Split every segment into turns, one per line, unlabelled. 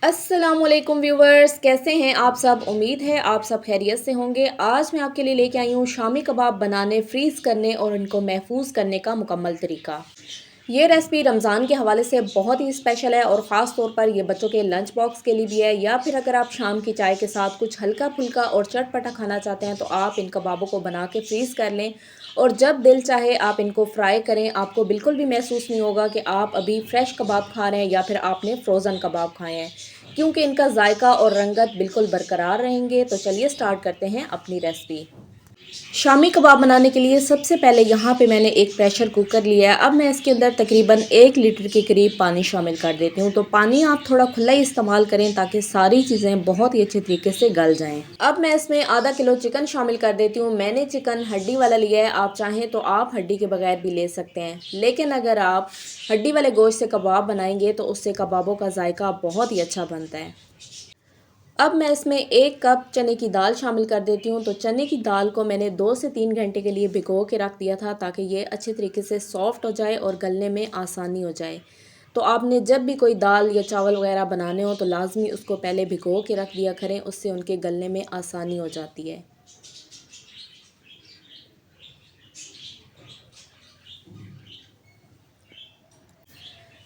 अस्सलामुअलैकुम व्यूवर्स, कैसे हैं आप सब। उम्मीद है आप सब खैरियत से होंगे। आज मैं आपके लिए लेके आई हूँ शामी कबाब बनाने, फ्रीज़ करने और इनको महफूज करने का मुकम्मल तरीका। ये रेसिपी रमज़ान के हवाले से बहुत ही स्पेशल है और ख़ास तौर पर ये बच्चों के लंच बॉक्स के लिए भी है, या फिर अगर आप शाम की चाय के साथ कुछ हल्का फुल्का और चटपटा खाना चाहते हैं तो आप इन कबाबों को बना के फ्रीज़ कर लें और जब दिल चाहे आप इनको फ्राई करें। आपको बिल्कुल भी महसूस नहीं होगा कि आप अभी फ्रेश कबाब खा रहे हैं या फिर आपने फ्रोज़न कबाब खाए हैं, क्योंकि इनका जायका और रंगत बिल्कुल बरकरार रहेंगे। तो चलिए स्टार्ट करते हैं अपनी रेसिपी। शामी कबाब बनाने के लिए सबसे पहले यहाँ पे मैंने एक प्रेशर कुकर लिया है। अब मैं इसके अंदर तकरीबन 1 लीटर के करीब पानी शामिल कर देती हूँ। तो पानी आप थोड़ा खुला ही इस्तेमाल करें ताकि सारी चीज़ें बहुत ही अच्छे तरीके से गल जाएं। अब मैं इसमें आधा किलो चिकन शामिल कर देती हूँ। मैंने चिकन हड्डी वाला लिया है, आप चाहें तो आप हड्डी के बगैर भी ले सकते हैं, लेकिन अगर आप हड्डी वाले गोश्त से कबाब बनाएंगे तो उससे कबाबों का जायका बहुत ही अच्छा बनता है। अब मैं इसमें 1 कप चने की दाल शामिल कर देती हूँ। तो चने की दाल को मैंने 2 से 3 घंटे के लिए भिगो के रख दिया था ताकि ये अच्छे तरीके से सॉफ़्ट हो जाए और गलने में आसानी हो जाए। तो आपने जब भी कोई दाल या चावल वगैरह बनाने हो तो लाज़मी उसको पहले भिगो के रख दिया करें, उससे उनके गलने में आसानी हो जाती है।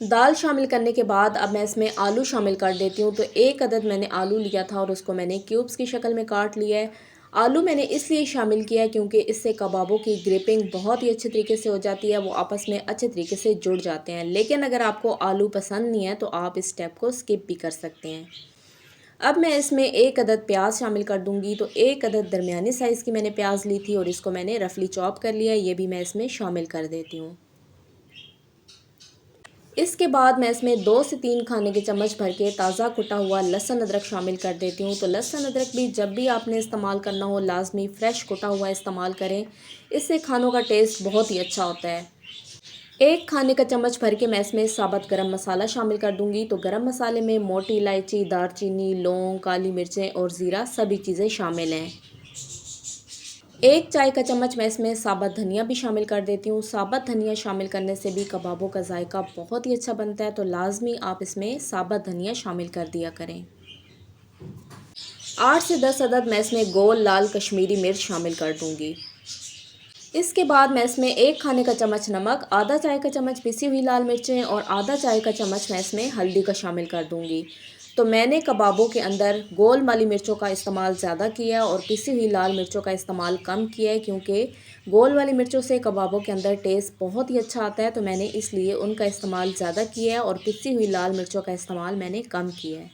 दाल शामिल करने के बाद अब मैं इसमें आलू शामिल कर देती हूँ। तो 1 अदद मैंने आलू लिया था और उसको मैंने क्यूब्स की शक्ल में काट लिया है। आलू मैंने इसलिए शामिल किया है क्योंकि इससे कबाबों की ग्रिपिंग बहुत ही अच्छे तरीके से हो जाती है, वो आपस में अच्छे तरीके से जुड़ जाते हैं। लेकिन अगर आपको आलू पसंद नहीं है तो आप इस स्टेप को स्किप भी कर सकते हैं। अब मैं इसमें 1 अदद प्याज शामिल कर दूंगी। तो 1 अदद दरमियानी साइज़ की मैंने प्याज ली थी और इसको मैंने रफली चॉप कर लिया है, ये भी मैं इसमें शामिल कर देती हूँ। इसके बाद मैं इसमें 2 से 3 खाने के चम्मच भर के ताज़ा कुटा हुआ लहसुन अदरक शामिल कर देती हूँ। तो लहसुन अदरक भी जब भी आपने इस्तेमाल करना हो लाजमी फ़्रेश कुटा हुआ इस्तेमाल करें, इससे खानों का टेस्ट बहुत ही अच्छा होता है। 1 खाने का चम्मच भर के मैं इसमें साबुत गरम मसाला शामिल कर दूंगी। तो गरम मसाले में मोटी इलायची, दारचीनी, लौंग, काली मिर्चें और ज़ीरा सभी चीज़ें शामिल हैं। 1 चाय का चम्मच मैं इसमें साबुत धनिया भी शामिल कर देती हूँ। साबुत धनिया शामिल करने से भी कबाबों का जायका बहुत ही अच्छा बनता है, तो लाजमी आप इसमें साबुत धनिया शामिल कर दिया करें। 8 से 10 अदद मैं इसमें गोल लाल कश्मीरी मिर्च शामिल कर दूंगी। इसके बाद मैं इसमें 1 खाने का चम्मच नमक, आधा चाय का चम्मच पिसी हुई लाल मिर्चें और आधा चाय का चम्मच मैं इसमें हल्दी का शामिल कर दूंगी। तो मैंने कबाबों के अंदर गोल वाली मिर्चों का इस्तेमाल ज़्यादा किया है और पिसी हुई लाल मिर्चों का इस्तेमाल कम किया है, क्योंकि गोल वाली मिर्चों से कबाबों के अंदर टेस्ट बहुत ही अच्छा आता है। तो मैंने इसलिए उनका इस्तेमाल ज़्यादा किया है और पिसी हुई लाल मिर्चों का इस्तेमाल मैंने कम किया है।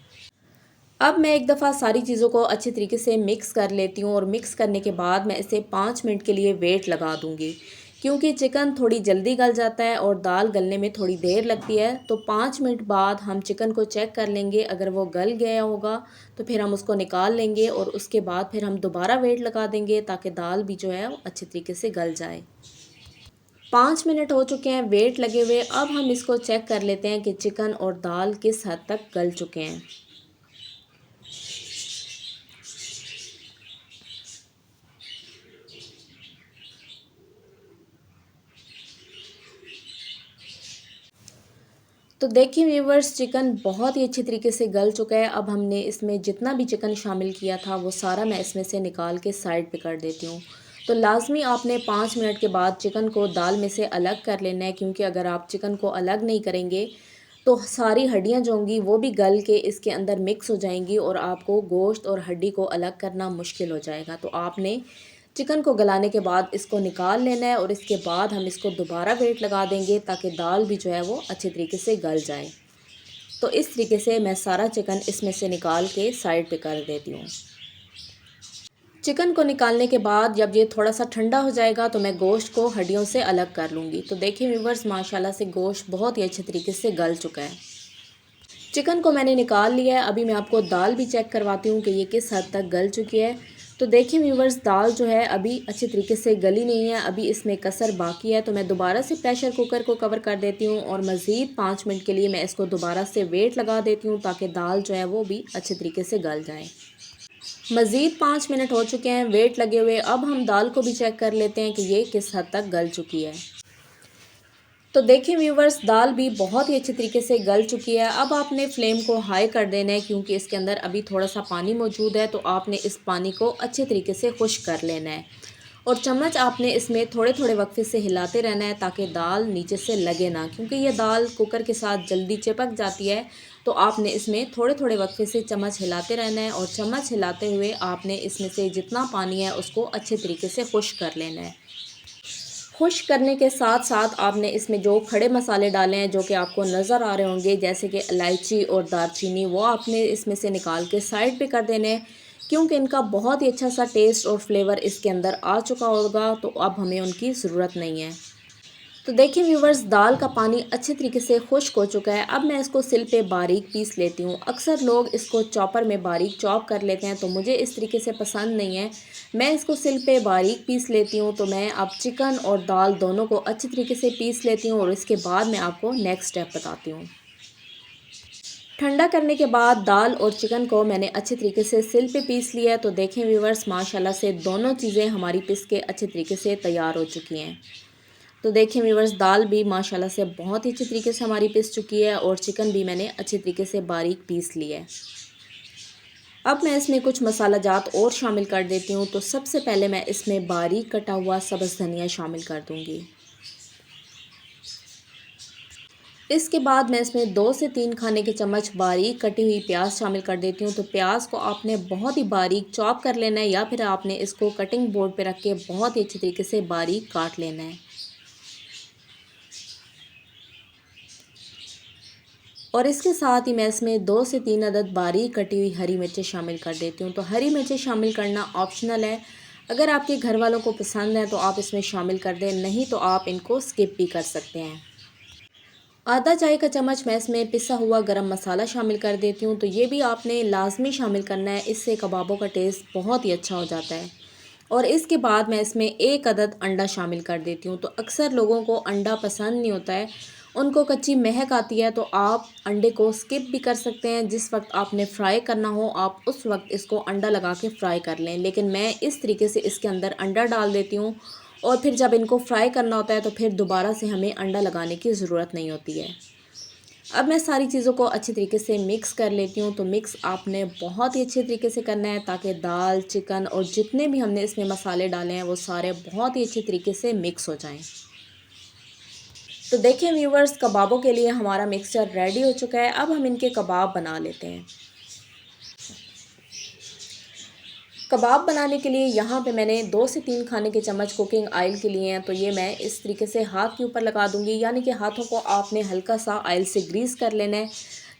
अब मैं एक दफ़ा सारी चीज़ों को अच्छे तरीके से मिक्स कर लेती हूँ और मिक्स करने के बाद मैं इसे 5 मिनट के लिए वेट लगा दूँगी, क्योंकि चिकन थोड़ी जल्दी गल जाता है और दाल गलने में थोड़ी देर लगती है। तो 5 मिनट बाद हम चिकन को चेक कर लेंगे, अगर वो गल गया होगा तो फिर हम उसको निकाल लेंगे और उसके बाद फिर हम दोबारा वेट लगा देंगे ताकि दाल भी जो है वो अच्छे तरीके से गल जाए। 5 मिनट हो चुके हैं वेट लगे हुए। अब हम इसको चेक कर लेते हैं कि चिकन और दाल किस हद तक गल चुके हैं। तो देखिए व्यूवर्स, चिकन बहुत ही अच्छी तरीके से गल चुका है। अब हमने इसमें जितना भी चिकन शामिल किया था वो सारा मैं इसमें से निकाल के साइड पे कर देती हूँ। तो लाजमी आपने 5 मिनट के बाद चिकन को दाल में से अलग कर लेना है, क्योंकि अगर आप चिकन को अलग नहीं करेंगे तो सारी हड्डियाँ जो होंगी वो भी गल के इसके अंदर मिक्स हो जाएंगी और आपको गोश्त और हड्डी को अलग करना मुश्किल हो जाएगा। तो आपने चिकन को गलाने के बाद इसको निकाल लेना है और इसके बाद हम इसको दोबारा वेट लगा देंगे ताकि दाल भी जो है वो अच्छे तरीके से गल जाए। तो इस तरीके से मैं सारा चिकन इसमें से निकाल के साइड पे कर देती हूँ। चिकन को निकालने के बाद जब ये थोड़ा सा ठंडा हो जाएगा तो मैं गोश्त को हड्डियों से अलग कर लूँगी। तो देखिए व्यूवर्स, माशाल्लाह से गोश्त बहुत ही अच्छे तरीके से गल चुका है। चिकन को मैंने निकाल लिया है। अभी मैं आपको दाल भी चेक करवाती हूँ कि ये किस हद तक गल चुकी है। तो देखिए व्यूवर्स, दाल जो है अभी अच्छी तरीके से गली नहीं है, अभी इसमें कसर बाकी है। तो मैं दोबारा से प्रेशर कुकर को कवर कर देती हूँ और मज़ीद 5 मिनट के लिए मैं इसको दोबारा से वेट लगा देती हूँ ताकि दाल जो है वो भी अच्छे तरीके से गल जाए। मज़ीद 5 मिनट हो चुके हैं वेट लगे हुए। अब हम दाल को भी चेक कर लेते हैं कि ये किस हद तक गल चुकी है। तो देखिए व्यूवर्स, दाल भी बहुत ही अच्छे तरीके से गल चुकी है। अब आपने फ्लेम को हाई कर देना है क्योंकि इसके अंदर अभी थोड़ा सा पानी मौजूद है, तो आपने इस पानी को अच्छे तरीके से खुश्क कर लेना है। और चम्मच आपने इसमें थोड़े थोड़े वक्फे से हिलाते रहना है ताकि दाल नीचे से लगे ना, क्योंकि ये दाल कुकर के साथ जल्दी चिपक जाती है। तो आपने इसमें थोड़े थोड़े वक्फे से चम्मच हिलाते रहना है और चम्मच हिलाते हुए आपने इसमें से जितना पानी है उसको अच्छे तरीके से खुश्क कर लेना है। खुश्क करने के साथ साथ आपने इसमें जो खड़े मसाले डाले हैं, जो कि आपको नज़र आ रहे होंगे, जैसे कि इलायची और दालचीनी, वो आपने इसमें से निकाल के साइड पे कर देने हैं, क्योंकि इनका बहुत ही अच्छा सा टेस्ट और फ्लेवर इसके अंदर आ चुका होगा, तो अब हमें उनकी ज़रूरत नहीं है। तो देखिए व्यूवर्स, दाल का पानी अच्छे तरीके से खुश्क हो चुका है। अब मैं इसको सिल पे बारीक पीस लेती हूँ। अक्सर लोग इसको चॉपर में बारीक चॉप कर लेते हैं, तो मुझे इस तरीके से पसंद नहीं है। मैं इसको सिल पे बारीक पीस लेती हूँ। तो मैं अब चिकन और दाल दोनों को अच्छे तरीके से पीस लेती हूँ और इसके बाद मैं आपको नेक्स्ट स्टेप बताती हूँ। ठंडा करने के बाद दाल और चिकन को मैंने अच्छे तरीके से सिल पे पीस लिया है। तो देखें व्यूवर्स, माशाल्लाह से दोनों चीज़ें हमारी पिस के अच्छे तरीके से तैयार हो चुकी हैं। तो देखिए व्यूवर्स, दाल भी माशाल्लाह से बहुत ही अच्छे तरीके से हमारी पिस चुकी है और चिकन भी मैंने अच्छे तरीके से बारीक पीस लिया है। अब मैं इसमें कुछ मसाला जात और शामिल कर देती हूँ। तो सबसे पहले मैं इसमें बारीक कटा हुआ सब्ज़ धनिया शामिल कर दूँगी। इसके बाद मैं इसमें 2 से 3 खाने के चम्मच बारीक कटी हुई प्याज शामिल कर देती हूँ। तो प्याज को आपने बहुत ही बारीक चॉप कर लेना है, या फिर आपने इसको कटिंग बोर्ड पे रख के बहुत ही अच्छे तरीके से बारीक काट लेना है। और इसके साथ ही मैं इसमें 2 से 3 अदद बारीक कटी हुई हरी मिर्चें शामिल कर देती हूँ। तो हरी मिर्चें शामिल करना ऑप्शनल है। अगर आपके घर वालों को पसंद है तो आप इसमें शामिल कर दें, नहीं तो आप इनको स्किप भी कर सकते हैं। आधा चाय का चम्मच मैं इसमें पिसा हुआ गरम मसाला शामिल कर देती हूँ। तो ये भी आपने लाजमी शामिल करना है, इससे कबाबों का टेस्ट बहुत ही अच्छा हो जाता है। और इसके बाद मैं इसमें 1 अदद अंडा शामिल कर देती हूँ। तो अक्सर लोगों को अंडा पसंद नहीं होता है, उनको कच्ची महक आती है, तो आप अंडे को स्किप भी कर सकते हैं। जिस वक्त आपने फ्राई करना हो आप उस वक्त इसको अंडा लगा के फ्राई कर लें, लेकिन मैं इस तरीके से इसके अंदर अंडा डाल देती हूँ और फिर जब इनको फ्राई करना होता है तो फिर दोबारा से हमें अंडा लगाने की ज़रूरत नहीं होती है। अब मैं सारी चीज़ों को अच्छी तरीके से मिक्स कर लेती हूँ। तो मिक्स आपने बहुत ही अच्छे तरीके से करना है ताकि दाल, चिकन और जितने भी हमने इसमें मसाले डाले हैं वो सारे बहुत ही अच्छे तरीके से मिक्स हो जाएं। तो देखिए व्यूवर्स, कबाबों के लिए हमारा मिक्सचर रेडी हो चुका है। अब हम इनके कबाब बना लेते हैं। कबाब बनाने के लिए यहाँ पे मैंने 2 से 3 खाने के चम्मच कुकिंग ऑयल के लिए हैं। तो ये मैं इस तरीके से हाथ के ऊपर लगा दूँगी, यानी कि हाथों को आपने हल्का सा ऑयल से ग्रीस कर लेना है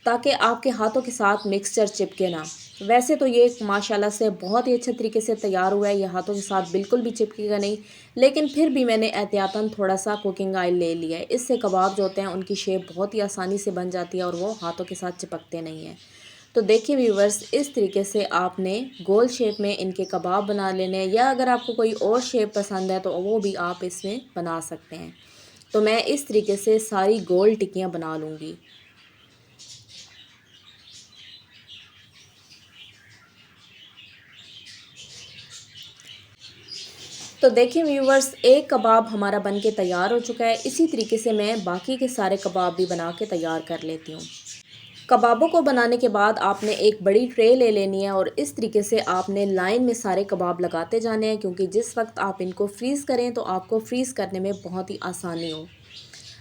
ताकि आपके हाथों के साथ मिक्सचर चिपके ना। वैसे तो ये माशाल्लाह से बहुत ही अच्छे तरीके से तैयार हुआ है, ये हाथों के साथ बिल्कुल भी चिपकेगा नहीं, लेकिन फिर भी मैंने एहतियातन थोड़ा सा कुकिंग ऑयल ले लिया है। इससे कबाब जो होते हैं उनकी शेप बहुत ही आसानी से बन जाती है और वो हाथों के साथ चिपकते नहीं हैं। तो देखिए व्यूवर्स, इस तरीके से आपने गोल शेप में इनके कबाब बना लेने हैं, या अगर आपको कोई और शेप पसंद है तो वो भी आप इसमें बना सकते हैं। तो मैं इस तरीके से सारी गोल टिक्कियाँ बना लूँगी। तो देखिए व्यूवर्स, एक कबाब हमारा बन के तैयार हो चुका है। इसी तरीके से मैं बाकी के सारे कबाब भी बना के तैयार कर लेती हूँ। कबाबों को बनाने के बाद आपने एक बड़ी ट्रे ले लेनी है और इस तरीके से आपने लाइन में सारे कबाब लगाते जाने हैं, क्योंकि जिस वक्त आप इनको फ्रीज़ करें तो आपको फ्रीज़ करने में बहुत ही आसानी हो।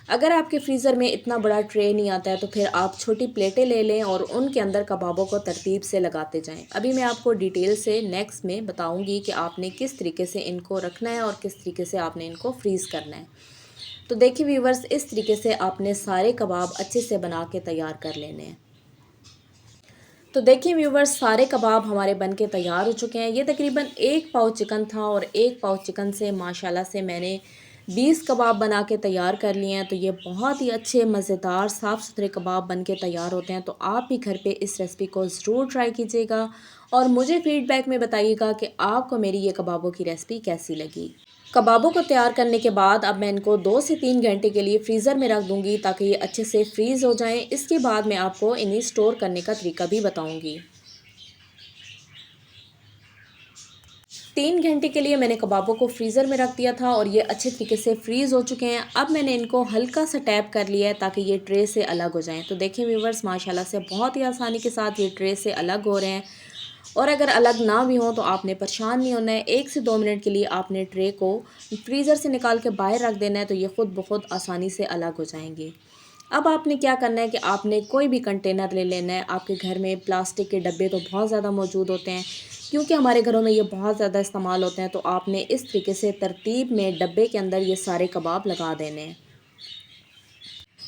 अगर आपके फ्रीज़र में इतना बड़ा ट्रे नहीं आता है तो फिर आप छोटी प्लेटें ले लें और उनके अंदर कबाबों को तरतीब से लगाते जाएं। अभी मैं आपको डिटेल से नेक्स्ट में बताऊंगी कि आपने किस तरीके से इनको रखना है और किस तरीके से आपने इनको फ्रीज़ करना है। तो देखिए व्यूवर्स, इस तरीके से आपने सारे कबाब अच्छे से बना के तैयार कर लेने हैं। तो देखिए व्यूवर्स, सारे कबाब हमारे बन के तैयार हो चुके हैं। ये तकरीबन 1 पाव चिकन था और 1 पाव चिकन से माशाल्लाह से मैंने 20 कबाब बना के तैयार कर लिए हैं। तो ये बहुत ही अच्छे मज़ेदार साफ़ सुथरे कबाब बन के तैयार होते हैं। तो आप भी घर पे इस रेसिपी को ज़रूर ट्राई कीजिएगा और मुझे फ़ीडबैक में बताइएगा कि आपको मेरी ये कबाबों की रेसिपी कैसी लगी। कबाबों को तैयार करने के बाद अब मैं इनको 2 से 3 घंटे के लिए फ्रीज़र में रख दूँगी ताकि ये अच्छे से फ्रीज़ हो जाएँ। इसके बाद मैं आपको इन्हें स्टोर करने का तरीका भी बताऊँगी। 3 घंटे के लिए मैंने कबाबों को फ्रीज़र में रख दिया था और ये अच्छे तरीके से फ्रीज़ हो चुके हैं। अब मैंने इनको हल्का सा टैप कर लिया है ताकि ये ट्रे से अलग हो जाएं। तो देखें व्यूवर्स, माशाल्लाह से बहुत ही आसानी के साथ ये ट्रे से अलग हो रहे हैं। और अगर अलग ना भी हों तो आपने परेशान नहीं होना है। 1 से 2 मिनट के लिए आपने ट्रे को फ्रीज़र से निकाल के बाहर रख देना है, तो ये ख़ुद ब खुद आसानी से अलग हो जाएंगे। अब आपने क्या करना है कि आपने कोई भी कंटेनर ले लेना है। आपके घर में प्लास्टिक के डब्बे तो बहुत ज़्यादा मौजूद होते हैं, क्योंकि हमारे घरों में ये बहुत ज़्यादा इस्तेमाल होते हैं। तो आपने इस तरीके से तरतीब में डब्बे के अंदर ये सारे कबाब लगा देने हैं।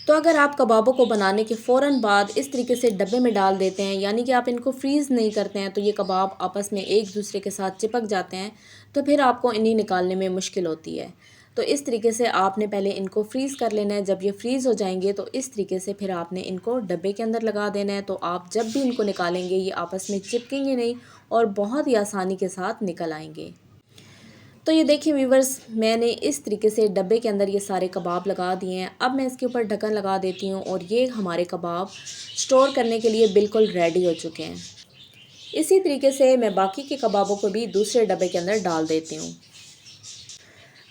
तो अगर आप कबाबों को बनाने के फ़ौरन बाद इस तरीके से डब्बे में डाल देते हैं, यानी कि आप इनको फ्रीज़ नहीं करते हैं, तो ये कबाब आपस में एक दूसरे के साथ चिपक जाते हैं, तो फिर आपको इन्हें निकालने में मुश्किल होती है। तो इस तरीके से आपने पहले इनको फ्रीज़ कर लेना है। जब ये फ्रीज़ हो जाएंगे तो इस तरीके से फिर आपने इनको डब्बे के अंदर लगा देना है। तो आप जब भी इनको निकालेंगे ये आपस में चिपकेंगे नहीं और बहुत ही आसानी के साथ निकल आएंगे। तो ये देखिए व्यूवर्स, मैंने इस तरीके से डब्बे के अंदर ये सारे कबाब लगा दिए हैं। अब मैं इसके ऊपर ढक्कन लगा देती हूँ और ये हमारे कबाब स्टोर करने के लिए बिल्कुल रेडी हो चुके हैं। इसी तरीके से मैं बाकी के कबाबों को भी दूसरे डब्बे के अंदर डाल देती हूँ।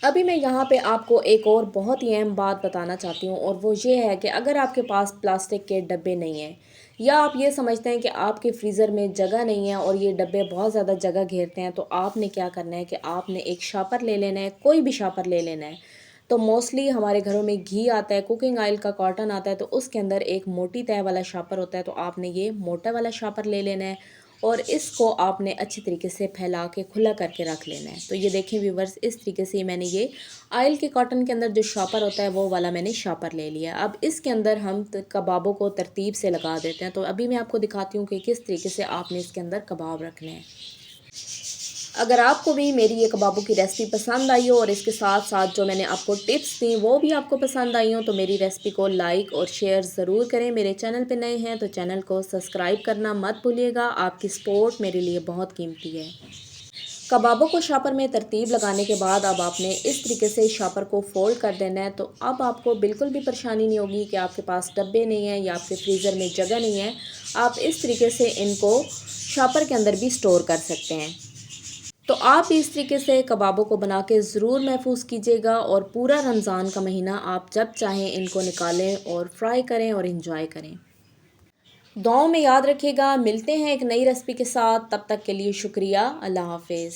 अभी मैं यहाँ पे आपको एक और बहुत ही अहम बात बताना चाहती हूँ, और वो ये है कि अगर आपके पास प्लास्टिक के डब्बे नहीं हैं, या आप ये समझते हैं कि आपके फ्रीज़र में जगह नहीं है और ये डब्बे बहुत ज़्यादा जगह घेरते हैं, तो आपने क्या करना है कि आपने एक शापर ले लेना है, कोई भी शापर ले लेना है। तो मोस्टली हमारे घरों में घी आता है, कुकिंग ऑयल का कॉटन आता है, तो उसके अंदर एक मोटी तह वाला शापर होता है। तो आपने ये मोटा वाला शापर ले लेना है और इसको आपने अच्छी तरीके से फैला के खुला करके रख लेना है। तो ये देखें व्यूवर्स, इस तरीके से मैंने ये ऑयल के कॉटन के अंदर जो शॉपर होता है वो वाला मैंने शॉपर ले लिया। अब इसके अंदर हम कबाबों को तरतीब से लगा देते हैं। तो अभी मैं आपको दिखाती हूँ कि किस तरीके से आपने इसके अंदर कबाब रखने हैं। अगर आपको भी मेरी ये कबाबों की रेसिपी पसंद आई हो और इसके साथ साथ जो मैंने आपको टिप्स दी वो भी आपको पसंद आई हो, तो मेरी रेसिपी को लाइक और शेयर ज़रूर करें। मेरे चैनल पे नए हैं तो चैनल को सब्सक्राइब करना मत भूलिएगा। आपकी सपोर्ट मेरे लिए बहुत कीमती है। कबाबों को शॉपर में तरतीब लगाने के बाद अब आपने इस तरीके से शॉपर को फोल्ड कर देना है। तो अब आपको बिल्कुल भी परेशानी नहीं होगी कि आपके पास डब्बे नहीं हैं या आपके फ्रीज़र में जगह नहीं है। आप इस तरीके से इनको शॉपर के अंदर भी स्टोर कर सकते हैं। तो आप इस तरीके से कबाबों को बना के ज़रूर महफूज कीजिएगा, और पूरा रमज़ान का महीना आप जब चाहें इनको निकालें और फ्राई करें और इंजॉय करें। दुआओं में याद रखिएगा। मिलते हैं एक नई रेसिपी के साथ, तब तक के लिए शुक्रिया। अल्लाह हाफ़िज़।